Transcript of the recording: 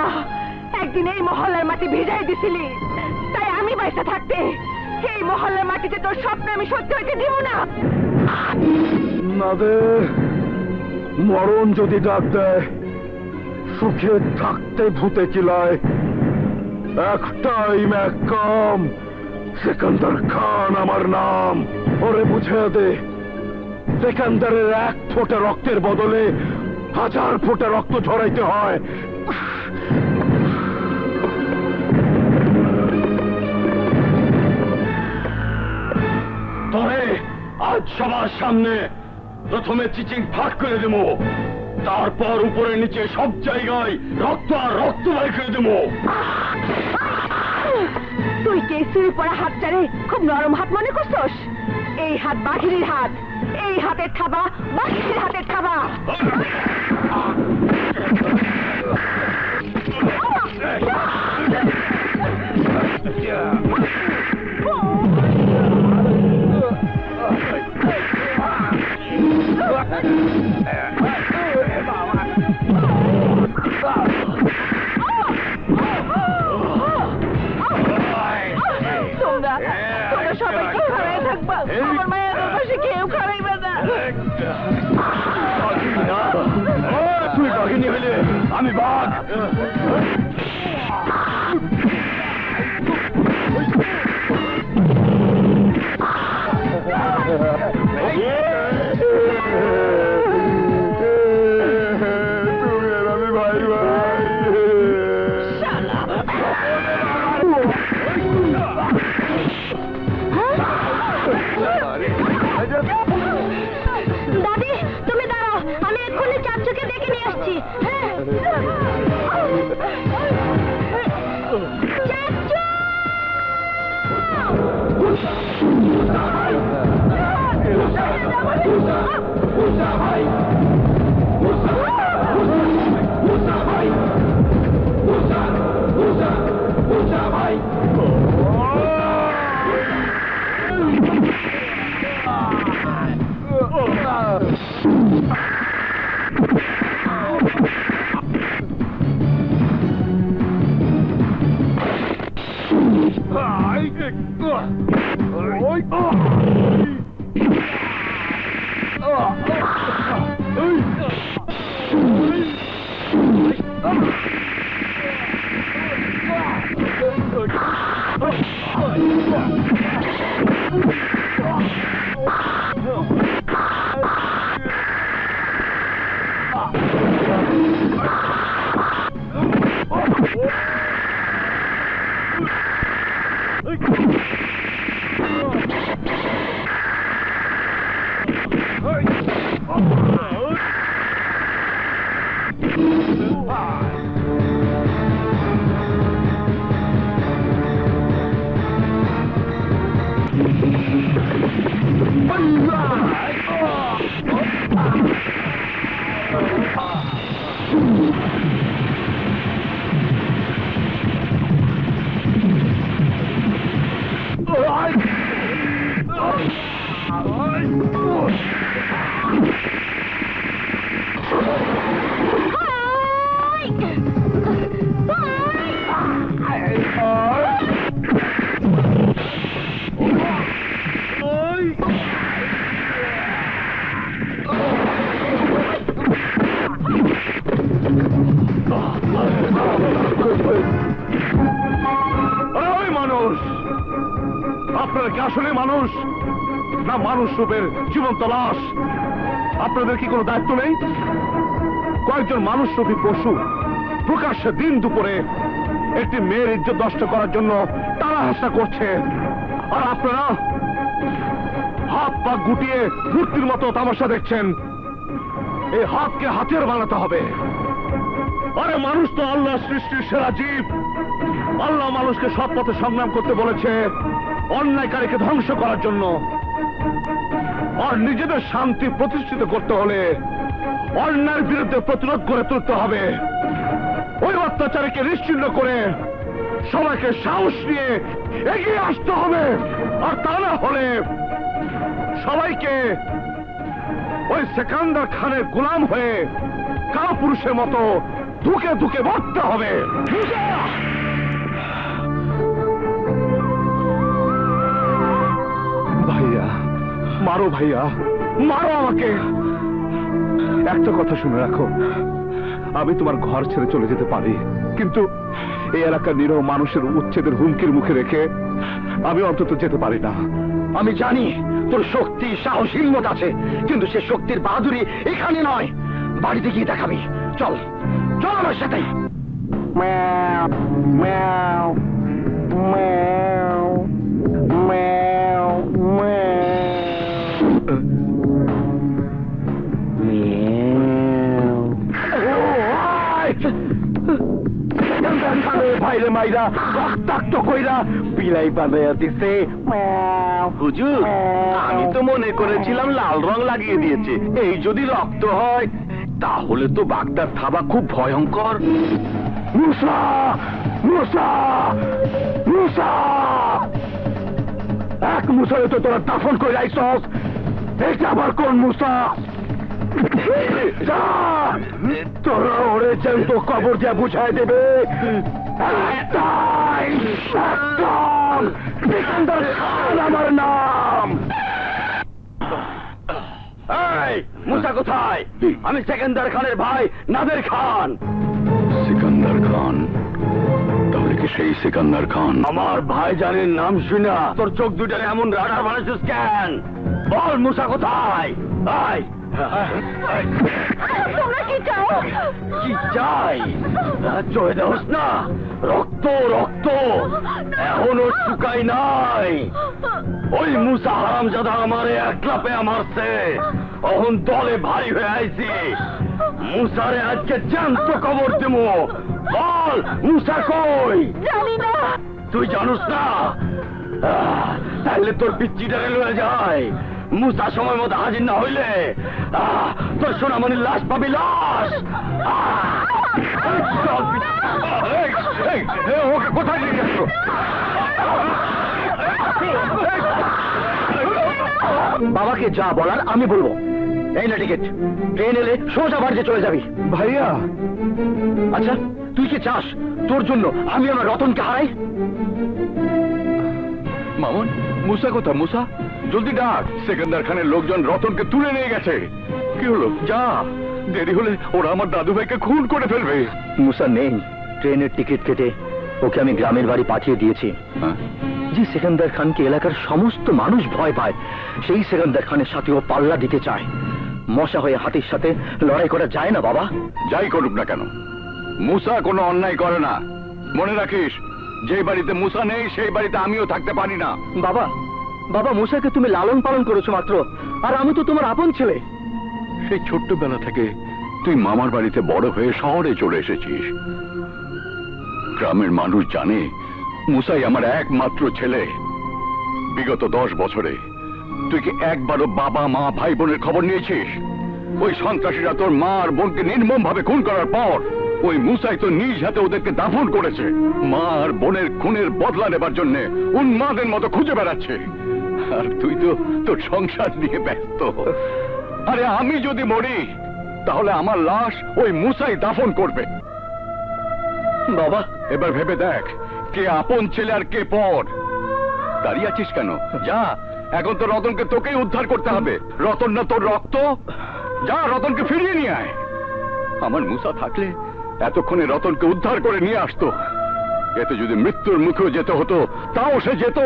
তোরা একদিন এই মহল্লার মাটি ভিজাই দিছিলি, তাই আমি বাইসা থাকতে এই মহল্লার মাটিতে তোর স্বপ্ন আমি সত্যি হইতে দিব না। না দে, মরণ যদি ডাক দেয় সুখে থাকতে ভূতে কিলায়। একটাই ম্যাকাম, সেকান্দার খান আমার নাম। ওরে বুঝে দে, সেকান্দারের এক ফোঁটা রক্তের বদলে 1000 ফোঁটা রক্ত ঝরাইতে হয়। তবে আজ সবার সামনে প্রথমে চিচিং ফাঁক করে দেবো, তারপর উপরে নিচে সব জায়গায় রক্ত আর রক্ত বাই করে দেবো। তুই কে শুয়ে পড়া হাতটারে খুব নরম হাত মনে করছস? এই হাত বাঘিনীর হাত, এই হাতের থাবা বাঘিনীর হাতের থাবা। তোমরা সবাই কেউ হারাই থাকবা, আমার মায়ের পাশে কেউ খারাইবে না। তুই বাঘিনী হইলে আমি বাঘ। দাদি তুমি দাঁড়াও, আমি এক্ষুনি চাচুকে ডেকে নিয়ে আসছি। আপনারা কি আসলে মানুষ না মানুষ রূপের জীবন্ত লাশ? আপনাদের কি কোনো দায়িত্ব নেই? কয়েকজন মানুষ রূপী পশু প্রকাশ্যে দিন দুপুরে একটি মেয়ের ইজ্জত নষ্ট করার জন্য তারা হাসা করছে, আর আপনারা হাত পা গুটিয়ে মূর্তির মতো তামাশা দেখছেন। এই হাতকে হাতিয়ার বানাতে হবে। আরে মানুষ তো আল্লাহ সৃষ্টির সেরা জীব। আল্লাহ মানুষকে সৎ পথে সংগ্রাম করতে বলেছে অন্যায়কারীকে ধ্বংস করার জন্য। আর নিজেদের শান্তি প্রতিষ্ঠিত করতে হলে অন্যায়ের বিরুদ্ধে প্রতিরোধ করে তুলতে হবে। ওই অত্যাচারীকে নিশ্চিহ্ন করে সবাইকে সাহস নিয়ে এগিয়ে আসতে হবে। আর তা না হলে সবাইকে ওই সেকান্দার খানের গোলাম হয়ে কাপুরুষের মতো ধুকে ধুকে মরতে হবে। ভাইয়া মারো, ভাইয়া মারো আমাকে। একটা কথা শুনে রাখো, আমি তোমার ঘর ছেড়ে চলে যেতে পারি, কিন্তু এই এলাকার নিরহ মানুষের উচ্ছেদের হুমকির মুখে রেখে আমি অন্তত যেতে পারি না। আমি জানি তোর শক্তি, সাহস, হিম্মত আছে, কিন্তু সে শক্তির বাহাদুরি এখানে নয়, বাড়িতে গিয়ে দেখাবি। চল চল আমার সাথে। ভাইরে মাইরা রক্তাক্ত কইরা বিলাই বানাইয়া দিছে। হুজুর, আমি তো মনে করেছিলাম লাল রং লাগিয়ে দিয়েছে, এই যদি রক্ত হয় তাহলে তো বাগদার থাবা খুব ভয়ঙ্কর। মুসা, মুসা, মুসা! এক মুসারে তো তোরা দাফন করে আইছস, এটা আবার কোন মুসা? তোরা ওরে জ্যান্ত কবর দিয়ে বুঝাই দেবে। সিকান্দার খান আমার নাম। এই মুসা কোথায়? আমি সেকেন্দার খানের ভাই নাদের খান। সিকান্দার খান? তাহলে কি সেই সিকান্দার খান? আমার ভাইজানের নাম শুনা তোর চোখ দুটারে এমন রাডার বানাইছিস কেন? বল মুসা কোথায়? তোমরা কি চাও? কি চাই? চয়ে দেওস না, রক্ত রক্ত এখনো শুকাই নাই। ওই মুসা হারামজাদা আমারে একলা পেয়া মারছে, অহন দলে ভারী হয়ে আইছি। মুসারে আজকে জ্যান্ত কবর দেবো। বল মুসা কই? জানি না। তুই জানুস না? তাহলে তোর পিচ্চিটারে লয়ে যায়। মুসা সময় মতো হাজির না হইলে তোর সোনামণির লাশ পাবি, লাশ। ওকে কোথায় নিয়ে গেছ? বাবাকে যা বলার আমি বলবো। এই না টিকিট, ট্রেন এলে সোজা বাড়িতে চলে যাবি। ভাইয়া, আচ্ছা তুই কি চাস তোর জন্য আমি আমার রতনকে হারাই? মামুন, মুসা কোথা? মুসা জলদি ডাক, সেকেন্দার খানের লোকজন রতনকে তুলে নিয়ে গেছে। কি হলো? যা, দেরি হলে ওরা আমার দাদু ভাইকে খুন করে ফেলবে। মুসা নেই, ট্রেনের টিকিট কেটে ওকে আমি গ্রামের বাড়ি পাঠিয়ে দিয়েছি। যে সেকেন্দার খানকে এলাকার সমস্ত মানুষ ভয় পায়, সেই সেকেন্দার খানের সাথে ও পাল্লা দিতে চায়। মশা হয়ে হাতির সাথে লড়াই করা যায় না বাবা। যাই করুক না কেন, মুসা কোনো অন্যায় করে না। মনে রাখিস, যে বাড়িতে মুসা নেই সেই বাড়িতে আমিও থাকতে পারি না। বাবা, বাবা মুসাকে তুমি লালন পালন করেছো মাত্র, আর আমি তো তোমার আপন ছেলে। সেই ছোট্টবেলা থেকে তুই মামার বাড়িতে বড় হয়ে শহরে চলে এসেছিস। গ্রামের মানুষ জানে মুসাই আমার একমাত্র ছেলে। বিগত 10 বছরে তুই কি একবারও বাবা মা ভাই বোনের খবর নিয়েছিস? ওই সন্ত্রাসীরা তোর মা আর বোনকে নির্মম ভাবে খুন করার পর ওই মুসাই তো নিজ হাতে ওদেরকে দাফন করেছে। মা আর বোনের খুনের বদলা নেবার জন্য উন্মাদের মতো খুঁজে বেড়াচ্ছে, আর তুই তো তোর সংসার নিয়ে ব্যস্ত। আরে আমি যদি মরি তাহলে আমার লাশ ওই মুসাই দাফন করবে। বাবা, এবার ভেবে দেখ, কে আপন ছেলে আর কে পর। দাঁড়িয়ে আছিস কেন? যা, এখন তো রতনকে তোকেই উদ্ধার করতে হবে। রতন না তোর রক্ত। যা, রতনকে ফিরিয়ে নিয়ে আয়। আমার মুসা থাকলে এতক্ষণে রতনকে উদ্ধার করে নিয়ে আসতো। এতে যদি মৃত্যুর মুখেও যেতে হতো তাও সে যেত।